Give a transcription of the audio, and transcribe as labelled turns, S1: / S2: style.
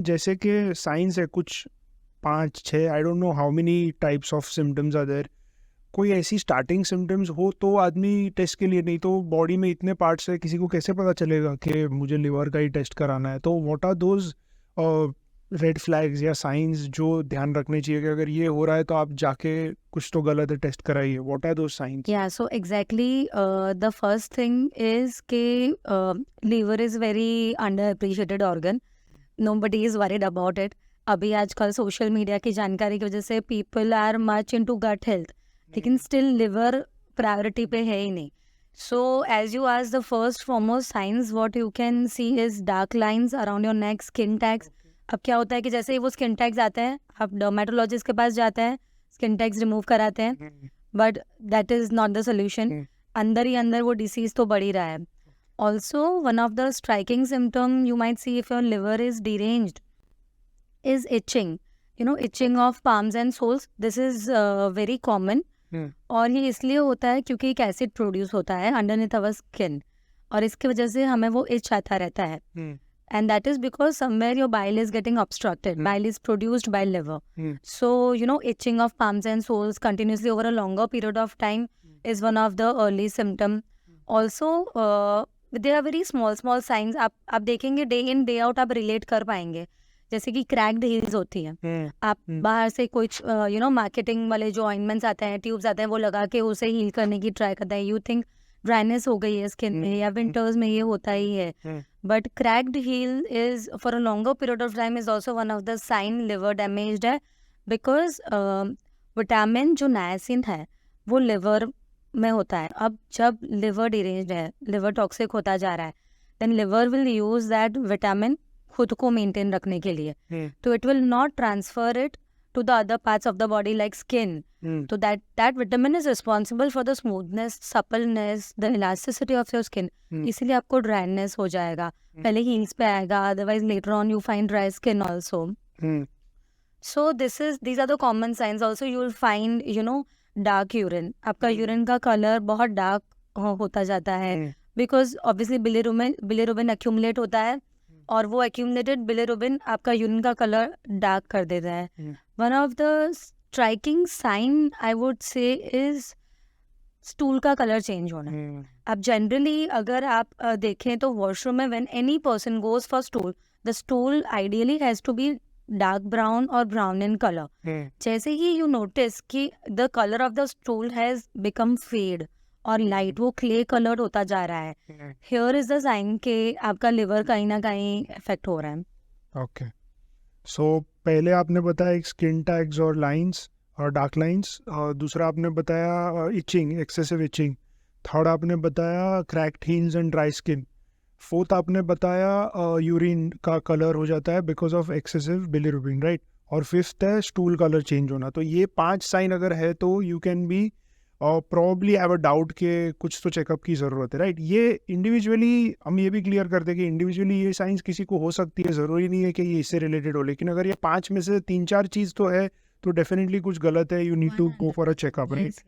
S1: जैसे कि साइंस है कुछ 5-6, I don't know how many types of symptoms are there, कोई ऐसी स्टार्टिंग सिम्टम्स हो तो आदमी टेस्ट के लिए, नहीं तो बॉडी में इतने पार्ट्स है, किसी को कैसे पता चलेगा कि मुझे लिवर का ही टेस्ट कराना है? तो what are those red flags या साइंस जो ध्यान रखने चाहिए कि अगर ये हो रहा है तो आप जाके कुछ तो गलत है, टेस्ट कराइए? What are those signs?
S2: Yeah, so exactly, the first thing is कि liver is very underappreciated organ. Nobody is worried about it. अभी आजकल सोशल मीडिया की जानकारी की वजह से people are much into gut health, लेकिन still liver priority पे है ही नहीं. So as you asked, the first foremost signs what you can see is dark lines around your neck, skin tags. अब क्या होता है कि जैसे ही वो स्किन टैग्स आते हैं, आप डर्मेटोलॉजिस्ट के पास जाते हैं, स्किन टैग्स रिमूव कराते हैं, but that is not the solution. अंदर ही अंदर वो डिसीज तो बढ़ ही रहा है. Also one of the striking symptom you might see if your liver is deranged is itching, itching of palms and soles. This is very common. और ये इसलिए होता है क्योंकि एक एसिड प्रोड्यूस होता है अंडरनीथ अवर स्किन, और इसकी वजह से हमें वो इच आता रहता है. And that is because somewhere your bile is getting obstructed. Bile is produced by liver. So, itching of palms and soles continuously over a longer period of time is one of the early symptom. Also, there are very small signs. आप देखेंगे day in day out आप relate कर पाएंगे. जैसे कि cracked heels होती हैं. आप बाहर से कुछ मार्केटिंग वाले जो ऑइंटमेंट्स आते हैं, ट्यूब्स आते हैं, वो लगा के उसे हील करने की ट्राई करते हैं. यू थिंक ड्राइनेस हो गई है स्किन में, या विंटर्स में ये होता ही है. But cracked heel is for a longer period of time is also one of the sign liver damaged है, बिकॉज विटामिन जो नायसिन है वो लिवर में होता है. अब जब लिवर डिरेंज्ड है, लिवर टॉक्सिक होता जा रहा है, then liver will use that vitamin खुद को मेंटेन रखने के लिए. तो it will not transfer it to the other parts of the body like skin. So that vitamin is responsible for the smoothness, suppleness, the elasticity of your skin. इसीलिए आपको dryness हो जाएगा. पहले heels पे आएगा, otherwise later on you find dry skin also. So these are the common signs. Also you will find dark urine. आपका urine का color बहुत dark होता जाता है, because obviously bilirubin accumulate होता है, और वो accumulated bilirubin आपका यूरिन का कलर डार्क कर देता है. One of the striking sign I would say is stool का कलर चेंज होना. अब जनरली अगर आप देखें तो वॉशरूम में when any person goes for stool, the stool ideally has to be dark brown और ब्राउन इन कलर. जैसे ही यू नोटिस कि the colour of the stool has become fade और लाइट, वो क्ले कलर्ड होता जा रहा है, हियर इज द साइन कि आपका लिवर कहीं ना कहीं इफेक्ट हो रहा है.
S1: ओके, सो पहले आपने बताया एक स्किन टैग्स और लाइंस और डार्क लाइंस, और दूसरा आपने बताया इचिंग, एक्सेसिव इचिंग. थर्ड आपने बताया cracked heels and dry skin. Fourth आपने बताया यूरिन का कलर हो जाता है because of excessive bilirubin, right? और फिफ्थ है स्टूल कलर चेंज होना. तो ये 5 साइन अगर है तो यू कैन बी और प्रॉब्ली हैव अ डाउट के कुछ तो चेकअप की ज़रूरत है, राइट? ये इंडिविजुअली हम ये भी क्लियर करते हैं कि इंडिविजुअली ये साइंस किसी को हो सकती है, ज़रूरी नहीं है कि ये इससे रिलेटेड हो, लेकिन अगर ये 5 में से 3-4 चीज़ तो है तो डेफिनेटली कुछ गलत है. You need to go for a checkup, right?